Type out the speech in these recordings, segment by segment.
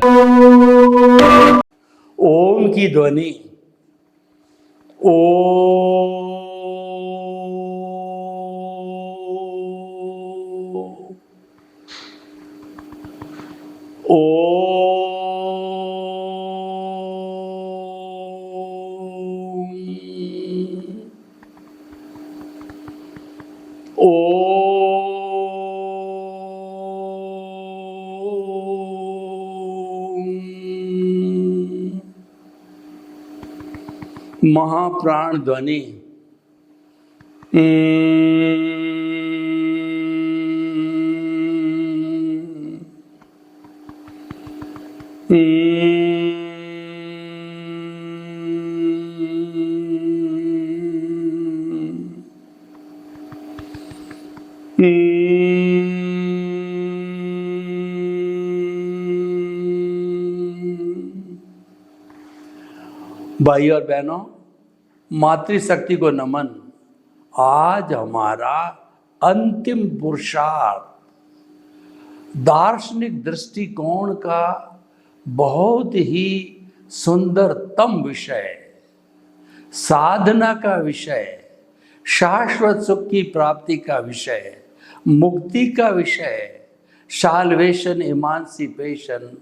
ओम की ध्वनि ओ महाप्राण ध्वनि भाई और बहनों, मातृशक्ति को नमन। आज हमारा अंतिम पुरुषार्थ दार्शनिक दृष्टिकोण का बहुत ही सुंदरतम विषय, साधना का विषय, शाश्वत सुख की प्राप्ति का विषय, मुक्ति का विषय, साल्वेशन, इमांसिपेशन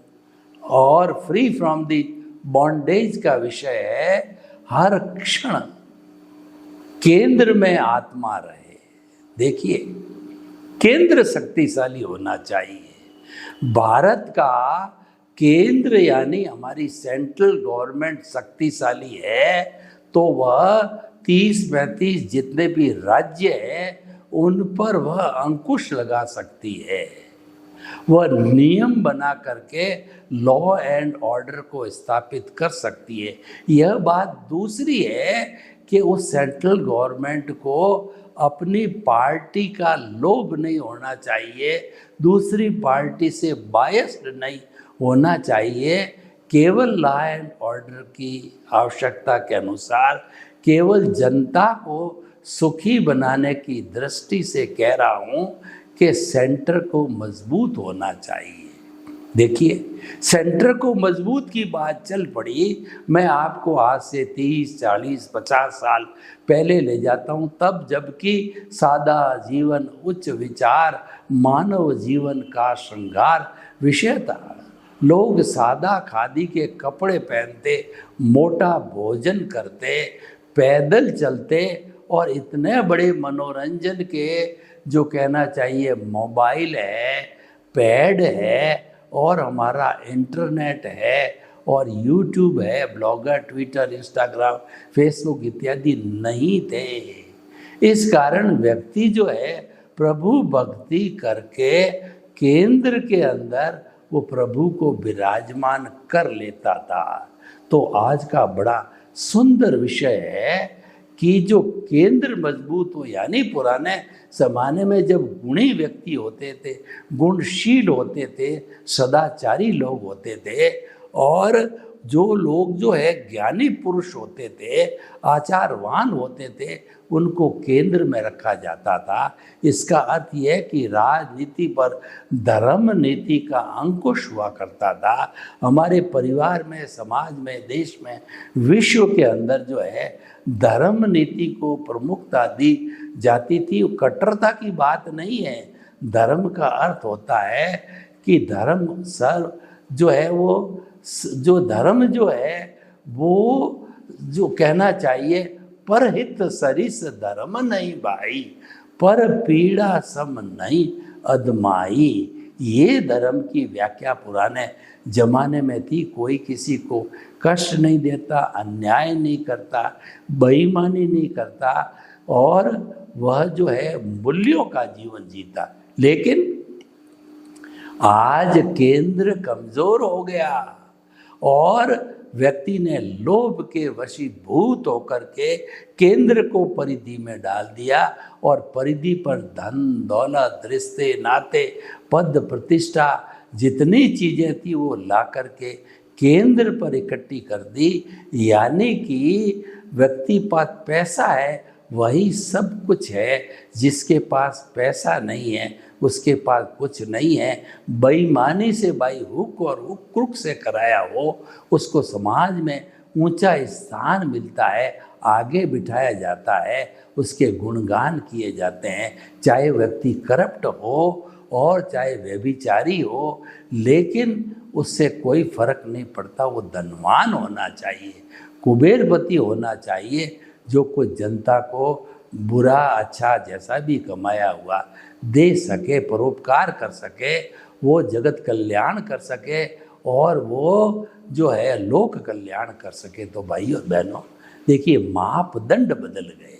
और फ्री फ्रॉम द बॉन्डेज का विषय है। हर क्षण केंद्र में आत्मा रहे। देखिए, केंद्र शक्तिशाली होना चाहिए। भारत का केंद्र यानी हमारी सेंट्रल गवर्नमेंट शक्तिशाली है तो वह 30-35 जितने भी राज्य हैं उन पर वह अंकुश लगा सकती है। वह नियम बना करके लॉ एंड ऑर्डर को स्थापित कर सकती है। यह बात दूसरी है कि उस सेंट्रल गवर्नमेंट को अपनी पार्टी का लोभ नहीं होना चाहिए, दूसरी पार्टी से बायस्ड नहीं होना चाहिए। केवल लॉ एंड ऑर्डर की आवश्यकता के अनुसार, केवल जनता को सुखी बनाने की दृष्टि से कह रहा हूँ कि सेंटर को मजबूत होना चाहिए। देखिए, सेंटर को मजबूत की बात चल पड़ी। मैं आपको आज से 30, 40, 50 साल पहले ले जाता हूँ, तब जबकि सादा जीवन, उच्च विचार, मानव जीवन का श्रृंगार विषय था। लोग सादा खादी के कपड़े पहनते, मोटा भोजन करते, पैदल चलते और इतने बड़े मनोरंजन के, जो कहना चाहिए, मोबाइल है, पैड है और हमारा इंटरनेट है और यूट्यूब है, ब्लॉगर, ट्विटर, इंस्टाग्राम, फेसबुक इत्यादि नहीं थे। इस कारण व्यक्ति जो है प्रभु भक्ति करके केंद्र के अंदर वो प्रभु को विराजमान कर लेता था। तो आज का बड़ा सुंदर विषय है कि जो केंद्र मजबूत हो, यानी पुराने ज़माने में जब गुणी व्यक्ति होते थे, गुणशील होते थे, सदाचारी लोग होते थे और जो लोग जो है ज्ञानी पुरुष होते थे, आचारवान होते थे, उनको केंद्र में रखा जाता था। इसका अर्थ यह है कि राजनीति पर धर्म नीति का अंकुश हुआ करता था। हमारे परिवार में, समाज में, देश में, विश्व के अंदर जो है धर्म नीति को प्रमुखता दी जाती थी। कट्टरता की बात नहीं है। धर्म का अर्थ होता है कि धर्म सर्व जो है वो, जो धर्म जो है वो, जो कहना चाहिए, परहित सरिस धर्म नहीं भाई, पर पीड़ा सम नहीं अदमाई। ये धर्म की व्याख्या पुराने जमाने में थी। कोई किसी को कष्ट नहीं देता, अन्याय नहीं करता, बेईमानी नहीं करता और वह जो है मूल्यों का जीवन जीता। लेकिन आज केंद्र कमजोर हो गया और व्यक्ति ने लोभ के वशीभूत होकर के केंद्र को परिधि में डाल दिया और परिधि पर धन दौलत, रिश्ते नाते, पद प्रतिष्ठा, जितनी चीज़ें थी वो ला करके केंद्र पर इकट्ठी कर दी। यानी कि व्यक्ति पास पैसा है, वही सब कुछ है। जिसके पास पैसा नहीं है, उसके पास कुछ नहीं है, बेईमानी से बाई हुक और क्रुक से कराया हो, उसको समाज में ऊंचा स्थान मिलता है, आगे बिठाया जाता है, उसके गुणगान किए जाते हैं। चाहे व्यक्ति करप्ट हो और चाहे व्यभिचारी हो, लेकिन उससे कोई फर्क नहीं पड़ता। वो धनवान होना चाहिए, कुबेरपति होना चाहिए, जो कोई जनता को बुरा अच्छा जैसा भी कमाया हुआ दे सके, परोपकार कर सके, वो जगत कल्याण कर सके और वो जो है लोक कल्याण कर सके। तो भाई और बहनों, देखिए मापदंड बदल गए।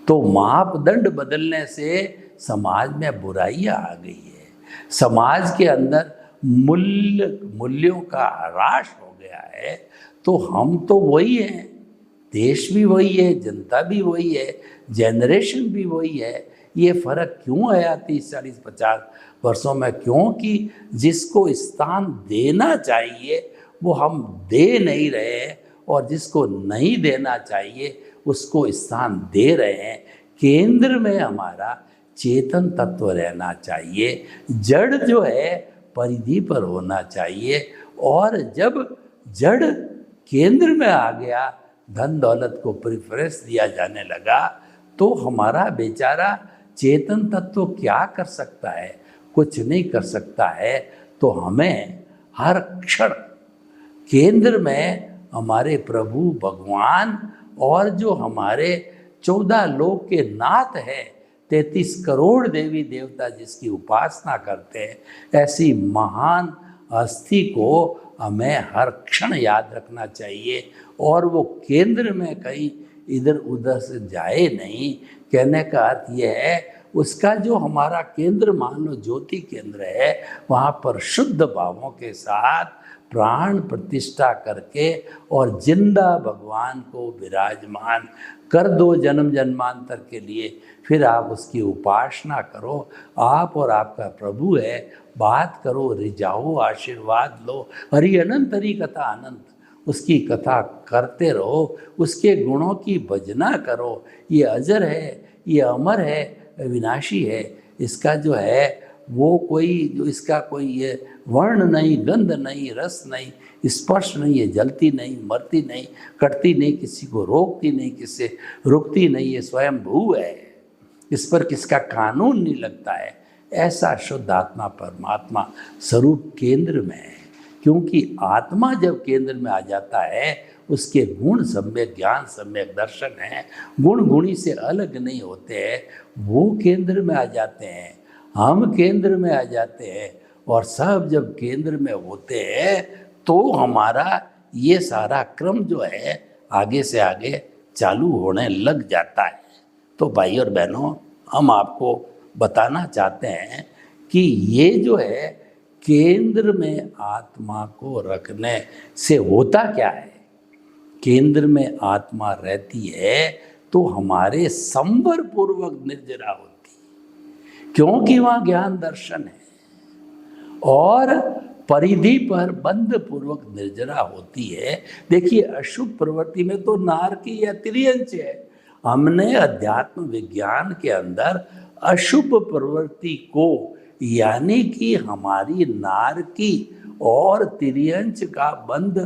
तो मापदंड बदलने से समाज में बुराइयां आ गई है, समाज के अंदर मूल्यों का ह्रास हो गया है। तो हम तो वही हैं, देश भी वही है, जनता भी वही है, जनरेशन भी वही है। ये फर्क क्यों आया 30-40-50 वर्षों में? क्योंकि जिसको स्थान देना चाहिए वो हम दे नहीं रहे हैं, और जिसको नहीं देना चाहिए उसको स्थान दे रहे हैं। केंद्र में हमारा चेतन तत्व रहना चाहिए, जड़ जो है परिधि पर होना चाहिए। और जब जड़ केंद्र में आ गया, धन दौलत को प्रेफरेंस दिया जाने लगा, तो हमारा बेचारा चेतन तत्व क्या कर सकता है? कुछ नहीं कर सकता है। तो हमें हर क्षण केंद्र में हमारे प्रभु भगवान और जो हमारे 14 लोक के नाथ है, 33 करोड़ देवी देवता जिसकी उपासना करते हैं, ऐसी महान हस्ती को हमें हर क्षण याद रखना चाहिए। और वो केंद्र में कहीं इधर उधर से जाए नहीं। कहने का अर्थ यह है, उसका जो हमारा केंद्र मान लो ज्योति केंद्र है, वहाँ पर शुद्ध भावों के साथ प्राण प्रतिष्ठा करके और जिंदा भगवान को विराजमान कर दो जन्म जन्मांतर के लिए। फिर आप उसकी उपासना करो। आप और आपका प्रभु है, बात करो, रिझाओ, आशीर्वाद लो। हरि अनंत, हरि कथा अनंत, उसकी कथा करते रहो, उसके गुणों की भजना करो। ये अजर है, ये अमर है, विनाशी है। इसका जो है वो कोई जो इसका कोई ये वर्ण नहीं, गंध नहीं, रस नहीं, स्पर्श नहीं, ये जलती नहीं, मरती नहीं, कटती नहीं, किसी को रोकती नहीं, किससे रुकती नहीं, ये स्वयं भू है, इस पर किसका कानून नहीं लगता है। ऐसा शुद्ध आत्मा परमात्मा स्वरूप केंद्र में है। क्योंकि आत्मा जब केंद्र में आ जाता है, उसके गुण सम्यक ज्ञान सम्यक दर्शन है, गुण गुणी से अलग नहीं होते हैं, वो केंद्र में आ जाते हैं, हम केंद्र में आ जाते हैं। और सब जब केंद्र में होते हैं तो हमारा ये सारा क्रम जो है आगे से आगे चालू होने लग जाता है। तो भाई और बहनों, हम आपको बताना चाहते हैं कि ये जो है केंद्र में आत्मा को रखने से होता क्या है। केंद्र में आत्मा रहती है तो हमारे संवर पूर्वक निर्जरा होती, क्योंकि वहाँ ज्ञान दर्शन है, और परिधि पर बंध पूर्वक निर्जरा होती है। देखिए, अशुभ प्रवृत्ति में तो नारकी या तिर्यंच है। हमने अध्यात्म विज्ञान के अंदर अशुभ प्रवृत्ति को, यानी कि हमारी नारकी और तिर्यंच का बंध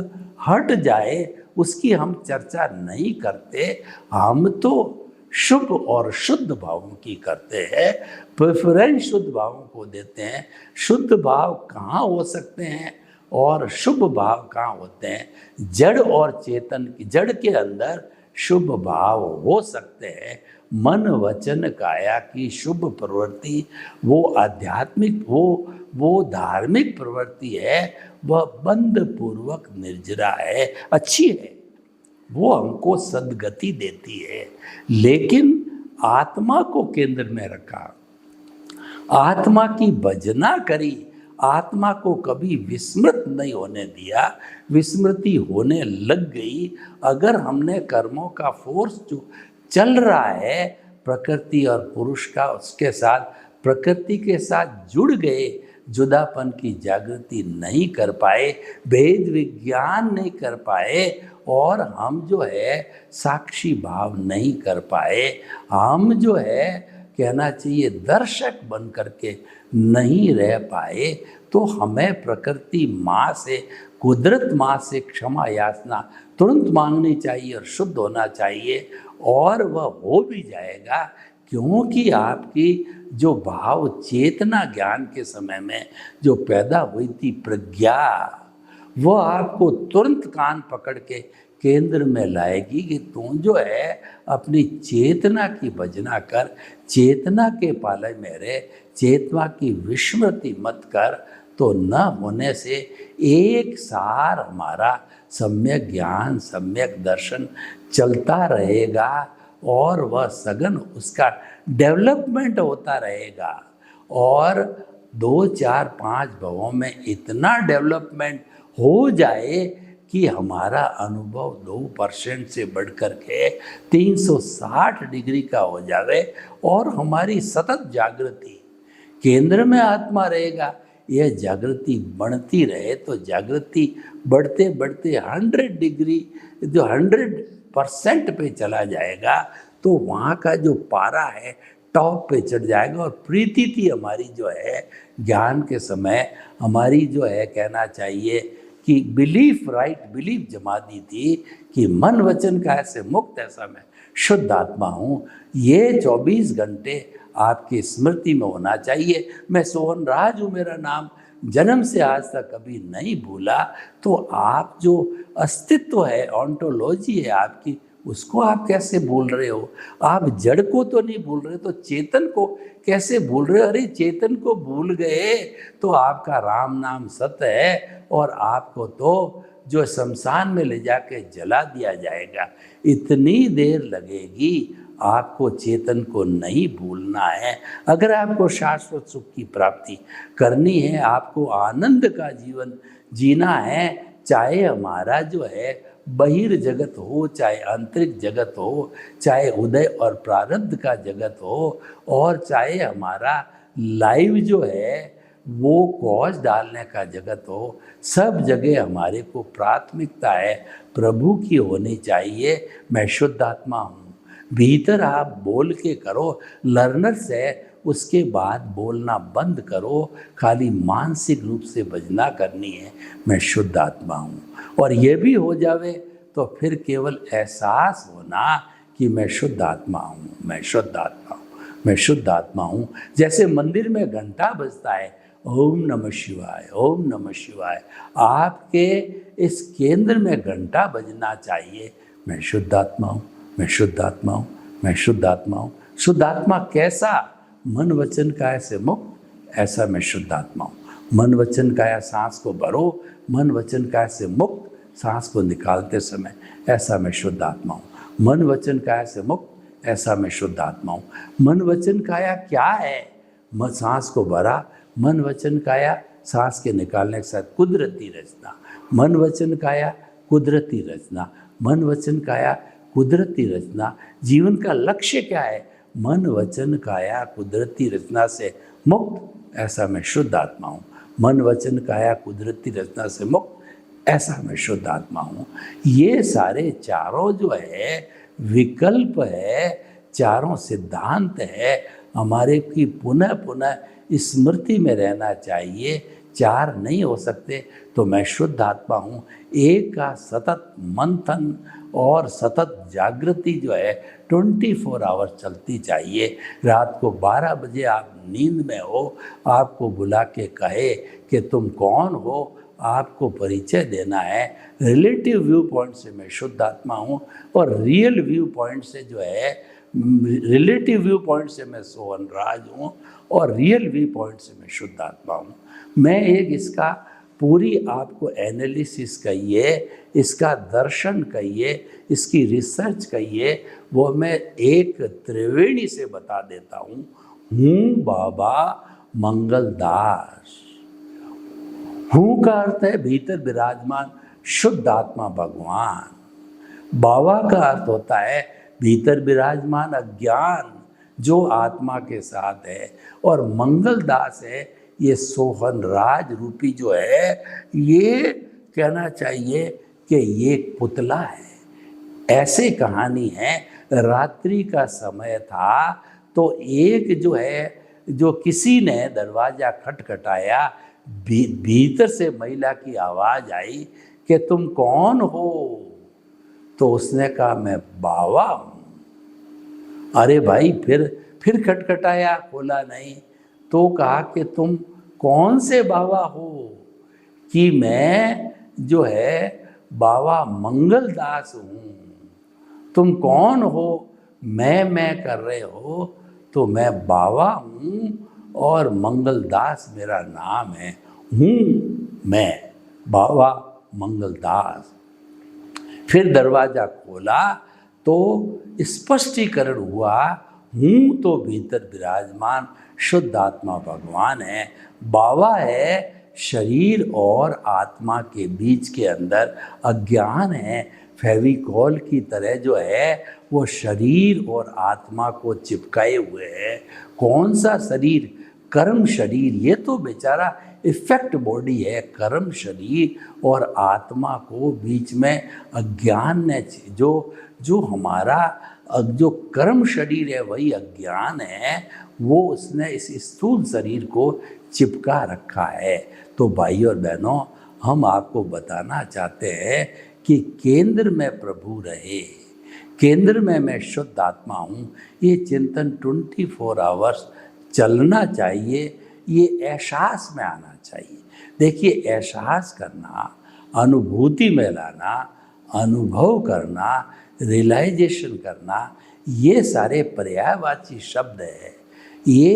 हट जाए, उसकी हम चर्चा नहीं करते। हम तो शुभ और शुद्ध भावों की करते हैं, प्रेफरेंस शुद्ध भावों को देते हैं। शुद्ध भाव कहाँ हो सकते हैं और शुभ भाव कहाँ होते हैं? जड़ और चेतन की, जड़ के अंदर शुभ भाव हो सकते हैं। मन वचन काया की शुभ प्रवृत्ति वो आध्यात्मिक, वो धार्मिक प्रवृत्ति है, वह बंध पूर्वक निर्जरा है, अच्छी है, वो हमको सद्गति देती है। लेकिन आत्मा को केंद्र में रखा, आत्मा की भजना करी, आत्मा को कभी विस्मृत नहीं होने दिया। विस्मृति होने लग गई अगर हमने कर्मों का फोर्स जो चल रहा है प्रकृति और पुरुष का, उसके साथ प्रकृति के साथ जुड़ गए, जुदापन की जागृति नहीं कर पाए, भेद विज्ञान नहीं कर पाए, और हम जो है साक्षी भाव नहीं कर पाए, हम जो है कहना चाहिए दर्शक बन करके नहीं रह पाए, तो हमें प्रकृति माँ से, कुदरत माँ से क्षमा याचना तुरंत मांगनी चाहिए और शुद्ध होना चाहिए, और वह हो भी जाएगा, क्योंकि आपकी जो भाव चेतना ज्ञान के समय में जो पैदा हुई थी प्रज्ञा, वो आपको तुरंत कान पकड़ के केंद्र में लाएगी कि तू जो है अपनी चेतना की भजना कर, चेतना के पाले में रह, चेतना की विस्मृति मत कर, तो न होने से एक सार हमारा सम्यक ज्ञान, सम्यक दर्शन चलता रहेगा, और वह सघन उसका डेवलपमेंट होता रहेगा, और 2, 4, 5 भवों में इतना डेवलपमेंट हो जाए कि हमारा अनुभव 2% से बढ़ कर के 360 डिग्री का हो जावे, और हमारी सतत जागृति, केंद्र में आत्मा रहेगा, यह जागृति बढ़ती रहे, तो जागृति बढ़ते बढ़ते 100 डिग्री जो 100% पे चला जाएगा, तो वहाँ का जो पारा है टॉप पे चढ़ जाएगा। और प्रीति थी हमारी जो है ज्ञान के समय, हमारी जो है कहना चाहिए कि बिलीफ जमा दी थी कि मन वचन का ऐसे मुक्त, ऐसा मैं शुद्ध आत्मा हूँ। ये 24 घंटे आपकी स्मृति में होना चाहिए। मैं सोहन राज हूँ, मेरा नाम जन्म से आज तक कभी नहीं भूला। तो आप जो अस्तित्व है, ऑन्टोलॉजी है आपकी, उसको आप कैसे भूल रहे हो? आप जड़ को तो नहीं भूल रहे, तो चेतन को कैसे भूल रहे हो? अरे चेतन को भूल गए तो आपका राम नाम सत्य है, और आपको तो जो शमशान में ले जाके जला दिया जाएगा। इतनी देर लगेगी, आपको चेतन को नहीं भूलना है। अगर आपको शाश्वत सुख की प्राप्ति करनी है, आपको आनंद का जीवन जीना है, चाहे हमारा जो है बहिर्जगत हो, चाहे आंतरिक जगत हो, चाहे उदय और प्रारब्ध का जगत हो, और चाहे हमारा लाइव जो है वो कॉज डालने का जगत हो, सब जगह हमारे को प्राथमिकता है प्रभु की होनी चाहिए। मैं शुद्ध आत्मा हूँ। भीतर आप बोल के करो, लर्नर्स है, उसके बाद बोलना बंद करो, खाली मानसिक रूप से भजना करनी है, मैं शुद्ध आत्मा हूँ। और ये भी हो जावे तो फिर केवल एहसास होना कि मैं शुद्ध आत्मा हूँ, मैं शुद्ध आत्मा हूँ, मैं शुद्ध आत्मा हूँ। जैसे मंदिर में घंटा बजता है, ओम नमः शिवाय, ओम नमः शिवाय, आपके इस केंद्र में घंटा बजना चाहिए, मैं शुद्ध आत्मा हूँ, मैं शुद्ध आत्मा हूँ, मैं शुद्ध आत्मा हूँ। शुद्ध आत्मा कैसा? मन वचन काया से मुक्त, ऐसा मैं शुद्ध आत्मा हूँ। मन वचन काया सांस को भरो, मन वचन काया से मुक्त सांस को निकालते समय, ऐसा मैं शुद्ध आत्मा हूँ। मन वचन काया से मुक्त, ऐसा मैं शुद्ध आत्मा हूँ। मन वचन काया क्या है? सांस को भरा, मन वचन काया सांस के निकालने के साथ कुदरती रचना, मन वचन काया कुदरती रचना, मन वचन काया कुदरती रचना। जीवन का लक्ष्य क्या है? मन वचन काया कुदरती रचना से मुक्त, ऐसा मैं शुद्ध आत्मा हूँ। मन वचन काया कुदरती रचना से मुक्त, ऐसा मैं शुद्ध आत्मा हूँ। ये सारे चारों जो है विकल्प है, चारों सिद्धांत है, हमारे की पुनः पुनः स्मृति में रहना चाहिए। 4 नहीं हो सकते, तो मैं शुद्ध आत्मा हूँ। एक का सतत मंथन और सतत जागृति जो है 24 आवर चलती चाहिए। रात को 12 बजे आप नींद में हो, आपको बुला के कहे कि तुम कौन हो, आपको परिचय देना है। रिलेटिव व्यू पॉइंट से मैं शुद्ध आत्मा हूँ, और रियल व्यू पॉइंट से जो है, रिलेटिव व्यू पॉइंट से मैं सोहन राज हूँ, और रियल व्यू पॉइंट से मैं शुद्ध आत्मा हूँ। मैं एक इसका पूरी आपको एनालिसिस कहिए, इसका दर्शन कहिए, इसकी रिसर्च कहिए, वो मैं एक त्रिवेणी से बता देता हूँ। बाबा मंगलदास। हूँ का अर्थ है भीतर विराजमान शुद्ध आत्मा भगवान। बाबा का अर्थ होता है भीतर विराजमान अज्ञान जो आत्मा के साथ है, और मंगलदास है ये सोहन राज रूपी जो है, ये कहना चाहिए कि ये एक पुतला है। ऐसे कहानी है, रात्रि का समय था तो एक जो है, जो किसी ने दरवाज़ा खटखटाया, भीतर से महिला की आवाज़ आई कि तुम कौन हो? तो उसने कहा मैं बावा हूँ। अरे भाई, फिर खटखटाया, खोला नहीं। तो कहा कि तुम कौन से बावा हो? कि मैं जो है बावा मंगलदास हूँ। तुम कौन हो? मैं कर रहे हो, तो मैं बावा हूँ और मंगलदास मेरा नाम है। हूँ मैं बावा मंगलदास। फिर दरवाज़ा खोला तो स्पष्टीकरण हुआ, हूँ तो भीतर विराजमान शुद्ध आत्मा भगवान है। बावा है शरीर और आत्मा के बीच के अंदर अज्ञान है। फेविकॉल की तरह जो है वो शरीर और आत्मा को चिपकाए हुए है। कौन सा शरीर? कर्म शरीर। ये तो बेचारा इफेक्ट बॉडी है। कर्म शरीर और आत्मा को बीच में अज्ञान ने जो हमारा जो कर्म शरीर है वही अज्ञान है, वो उसने इस स्थूल शरीर को चिपका रखा है। तो भाई और बहनों, हम आपको बताना चाहते हैं कि केंद्र में प्रभु रहे, केंद्र में मैं शुद्ध आत्मा हूँ। ये चिंतन 24 आवर्स चलना चाहिए, ये एहसास में आना चाहिए। देखिए, एहसास करना, अनुभूति में लाना, अनुभव करना, रियलाइजेशन करना, ये सारे पर्यायवाची शब्द है। ये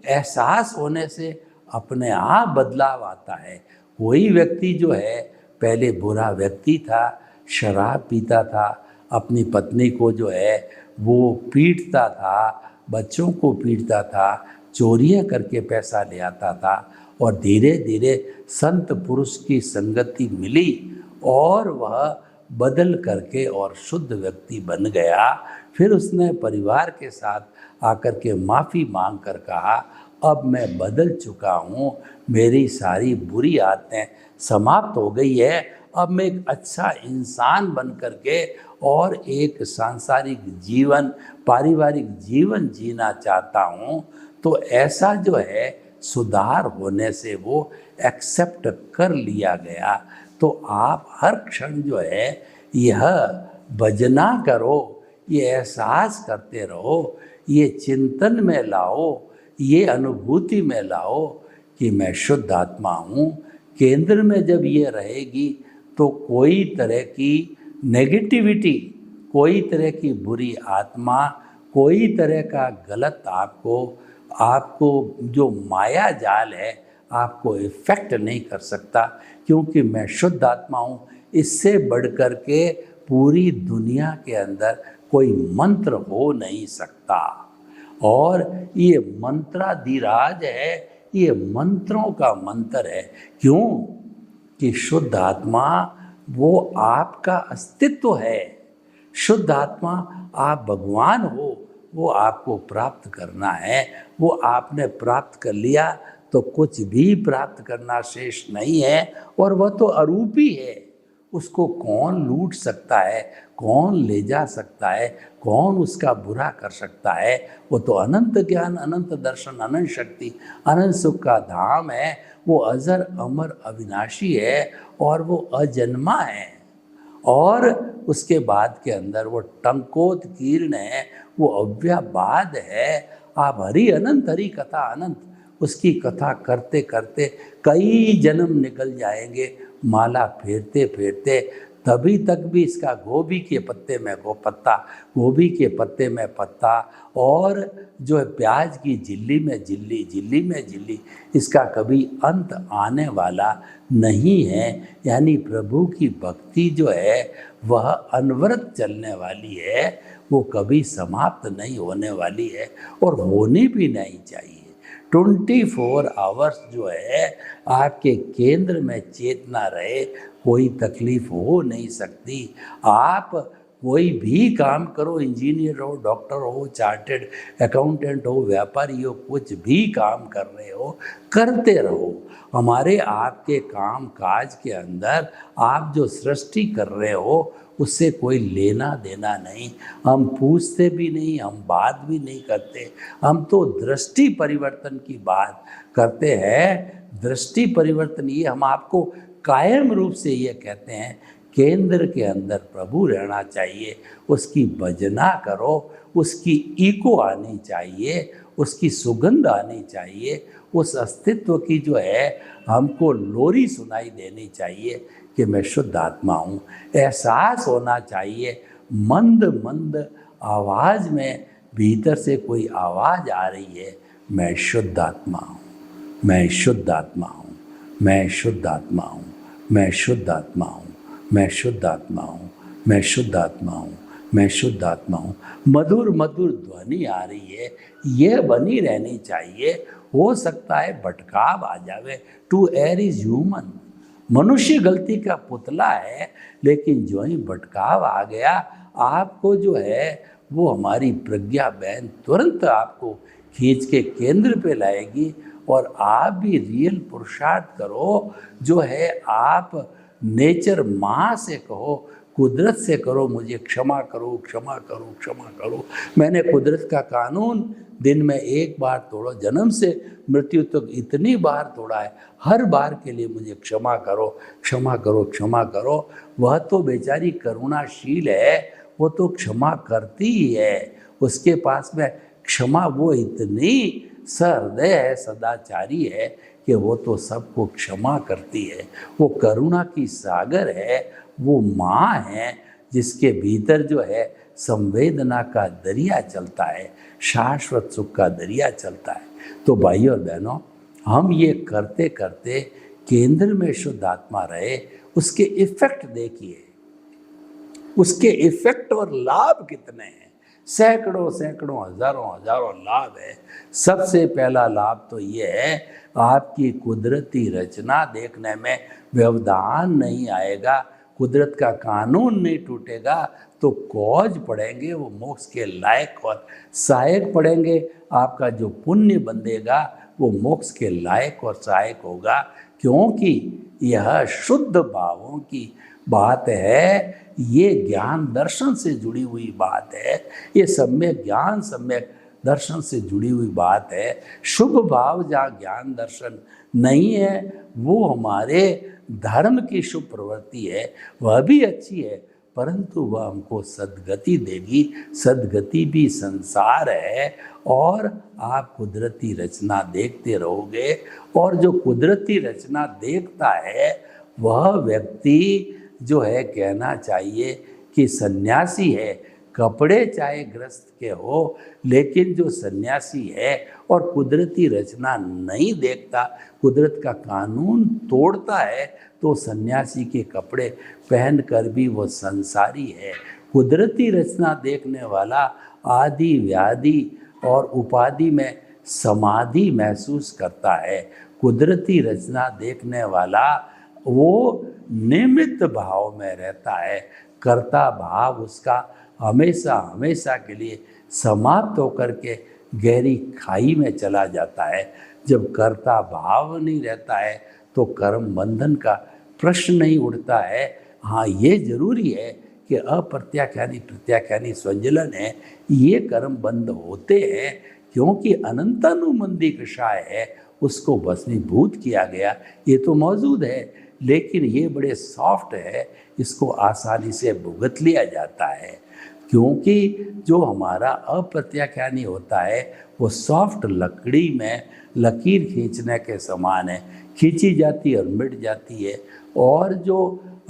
एहसास होने से अपने आप बदलाव आता है। कोई व्यक्ति जो है पहले बुरा व्यक्ति था, शराब पीता था, अपनी पत्नी को जो है वो पीटता था, बच्चों को पीटता था, चोरियां करके पैसा ले आता था, और धीरे धीरे संत पुरुष की संगति मिली और वह बदल करके और शुद्ध व्यक्ति बन गया। फिर उसने परिवार के साथ आकर के माफ़ी मांग कर कहा, अब मैं बदल चुका हूँ, मेरी सारी बुरी आदतें समाप्त हो गई है, अब मैं एक अच्छा इंसान बन करके और एक सांसारिक जीवन, पारिवारिक जीवन जीना चाहता हूँ। तो ऐसा जो है सुधार होने से वो एक्सेप्ट कर लिया गया। तो आप हर क्षण जो है यह भजना करो, ये एहसास करते रहो, ये चिंतन में लाओ, ये अनुभूति में लाओ कि मैं शुद्ध आत्मा हूँ। केंद्र में जब ये रहेगी तो कोई तरह की नेगेटिविटी, कोई तरह की बुरी आत्मा, कोई तरह का गलत आपको जो माया जाल है आपको इफेक्ट नहीं कर सकता, क्योंकि मैं शुद्ध आत्मा हूँ। इससे बढ़ कर के पूरी दुनिया के अंदर कोई मंत्र हो नहीं सकता। और ये मंत्राधिराज है, ये मंत्रों का मंत्र है। क्यों? कि शुद्ध आत्मा वो आपका अस्तित्व है। शुद्ध आत्मा आप भगवान हो, वो आपको प्राप्त करना है। वो आपने प्राप्त कर लिया तो कुछ भी प्राप्त करना शेष नहीं है, और वह तो अरूपी है। उसको कौन लूट सकता है, कौन ले जा सकता है, कौन उसका बुरा कर सकता है? वो तो अनंत ज्ञान, अनंत दर्शन, अनंत शक्ति, अनंत सुख का धाम है। वो अजर अमर अविनाशी है और वो अजन्मा है। और उसके बाद के अंदर वो टंकोत कीर्ण है, वो अव्ययवाद है। आप हरि अनंत, हरि कथा अनंत, उसकी कथा करते करते कई जन्म निकल जाएंगे, माला फेरते फेरते। तभी तक भी इसका गोभी के पत्ते में पत्ता, गोभी के पत्ते में पत्ता, और जो है प्याज की झिल्ली में झिल्ली, झिल्ली में झिल्ली, इसका कभी अंत आने वाला नहीं है। यानी प्रभु की भक्ति जो है वह अनवरत चलने वाली है, वो कभी समाप्त नहीं होने वाली है, और होनी भी नहीं चाहिए। 24 आवर्स जो है आपके केंद्र में चेतना रहे, कोई तकलीफ हो नहीं सकती। आप कोई भी काम करो, इंजीनियर हो, डॉक्टर हो, चार्टेड अकाउंटेंट हो, व्यापारी हो, कुछ भी काम कर रहे हो, करते रहो। हमारे आपके काम काज के अंदर आप जो सृष्टि कर रहे हो उससे कोई लेना देना नहीं। हम पूछते भी नहीं, हम बात भी नहीं करते, हम तो दृष्टि परिवर्तन की बात करते हैं। दृष्टि परिवर्तन ये हम आपको कायम रूप से ये कहते हैं, केंद्र के अंदर प्रभु रहना चाहिए, उसकी भजना करो, उसकी ईको आनी चाहिए, उसकी सुगंध आनी चाहिए, उस अस्तित्व की जो है हमको लोरी सुनाई देनी चाहिए कि मैं शुद्ध आत्मा हूँ। एहसास होना चाहिए, मंद मंद आवाज़ में भीतर से कोई आवाज़ आ रही है, मैं शुद्ध आत्मा हूँ, मैं शुद्ध आत्मा हूँ, मैं शुद्ध आत्मा हूँ, मैं शुद्ध आत्मा हूँ, मैं शुद्ध आत्मा हूँ, मैं शुद्ध आत्मा हूँ, मैं शुद्ध आत्मा हूँ। मधुर मधुर ध्वनि आ रही है, ये बनी रहनी चाहिए। हो सकता है भटकाव आ जावे, टू एयर इज ह्यूमन, मनुष्य गलती का पुतला है, लेकिन जो ही भटकाव आ गया आपको जो है वो हमारी प्रज्ञा बहन तुरंत आपको खींच के केंद्र पे लाएगी और आप भी रियल पुरुषार्थ करो। जो है आप नेचर माँ से कहो, कुदरत से करो, मुझे क्षमा करो, क्षमा करो, क्षमा करो। मैंने कुदरत का कानून दिन में एक बार तोड़ा, जन्म से मृत्यु तक इतनी बार तोड़ा है, हर बार के लिए मुझे क्षमा करो, क्षमा करो, क्षमा करो। वह तो बेचारी करुणाशील है, वो तो क्षमा करती ही है, उसके पास में क्षमा वो इतनी सहृदय है, सदाचारी है कि वो तो सबको क्षमा करती है। वो करुणा की सागर है, वो माँ है जिसके भीतर जो है संवेदना का दरिया चलता है, शाश्वत सुख का दरिया चलता है। तो भाई और बहनों, हम ये करते करते केंद्र में शुद्ध आत्मा रहे, उसके इफेक्ट देखिए, उसके इफेक्ट और लाभ कितने हैं। सैकड़ों सैकड़ों हजारों हजारों लाभ है। सबसे पहला लाभ तो ये है, आपकी कुदरती रचना देखने में व्यवधान नहीं आएगा, कुदरत का कानून नहीं टूटेगा, तो कौज पड़ेंगे वो मोक्ष के लायक और सहायक पड़ेंगे। आपका जो पुण्य बंधेगा वो मोक्ष के लायक और सहायक होगा, क्योंकि यह शुद्ध भावों की बात है। ये ज्ञान दर्शन से जुड़ी हुई बात है, ये सम्यक ज्ञान सम्यक दर्शन से जुड़ी हुई बात है। शुभ भाव जहाँ ज्ञान दर्शन नहीं है, वो हमारे धर्म की शुभ प्रवृत्ति है, वह भी अच्छी है, परंतु वह हमको सद्गति देगी। सद्गति भी संसार है, और आप कुदरती रचना देखते रहोगे, और जो कुदरती रचना देखता है वह व्यक्ति जो है कहना चाहिए कि सन्यासी है। कपड़े चाहे ग्रस्त के हो, लेकिन जो सन्यासी है और कुदरती रचना नहीं देखता, कुदरत का कानून तोड़ता है, तो सन्यासी के कपड़े पहनकर भी वो संसारी है। कुदरती रचना देखने वाला आदि व्याधि और उपाधि में समाधि महसूस करता है। कुदरती रचना देखने वाला वो निमित्त भाव में रहता है, कर्ता भाव उसका हमेशा हमेशा के लिए समाप्त होकर के गहरी खाई में चला जाता है। जब कर्ता भाव नहीं रहता है तो कर्म बंधन का प्रश्न नहीं उठता है। हाँ, ये जरूरी है कि अप्रत्याख्यानी प्रत्याख्यानी स्वंजलन है, ये कर्म बंद होते हैं, क्योंकि अनंतानुमंदी कषाय है, उसको भस्मीभूत किया गया, ये तो मौजूद है, लेकिन ये बड़े सॉफ्ट है, इसको आसानी से भुगत लिया जाता है। क्योंकि जो हमारा अप्रत्याख्यानी होता है वो सॉफ्ट लकड़ी में लकीर खींचने के समान है, खींची जाती है और मिट जाती है। और जो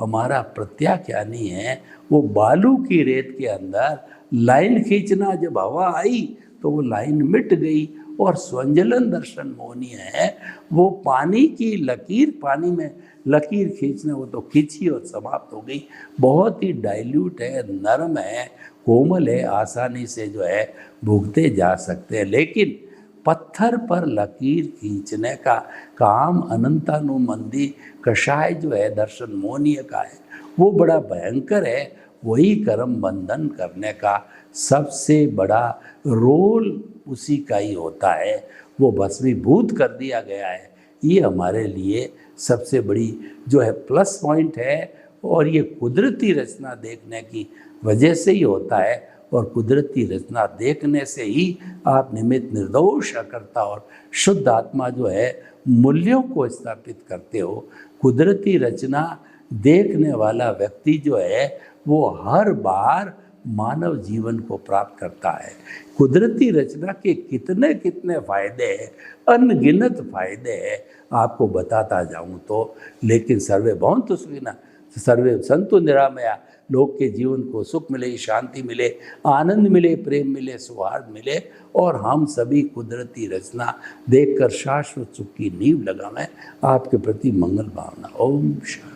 हमारा प्रत्याख्यानी है वो बालू की रेत के अंदर लाइन खींचना, जब हवा आई तो वो लाइन मिट गई। और स्वंजलन दर्शन मोहनीय है, वो पानी की लकीर, पानी में लकीर खींचने, वो तो खींची और समाप्त हो गई। बहुत ही डाइल्यूट है, नरम है, कोमल है, आसानी से जो है भुगते जा सकते हैं। लेकिन पत्थर पर लकीर खींचने का काम अनंतानुमंदी कषाय जो है दर्शन मोहनीय का है, वो बड़ा भयंकर है। वही कर्म बंधन करने का सबसे बड़ा रोल उसी का ही होता है। वो भस्मीभूत कर दिया गया है। ये हमारे लिए सबसे बड़ी जो है प्लस पॉइंट है। और ये कुदरती रचना देखने की वजह से ही होता है। और कुदरती रचना देखने से ही आप निमित्त निर्दोष अकर्ता और शुद्ध आत्मा जो है मूल्यों को स्थापित करते हो। कुदरती रचना देखने वाला व्यक्ति जो है वो हर बार मानव जीवन को प्राप्त करता है। कुदरती रचना के कितने कितने फायदे हैं, अनगिनत फायदे हैं, आपको बताता जाऊं तो। लेकिन सर्वे भवन्तु सुखिनः, सर्वे सन्तु निरामया, लोग के जीवन को सुख मिले, शांति मिले, आनंद मिले, प्रेम मिले, सौहार्द मिले और हम सभी कुदरती रचना देखकर शाश्वत सुख की नींव लगाएं। आपके प्रति मंगल भावना। ओम शांति।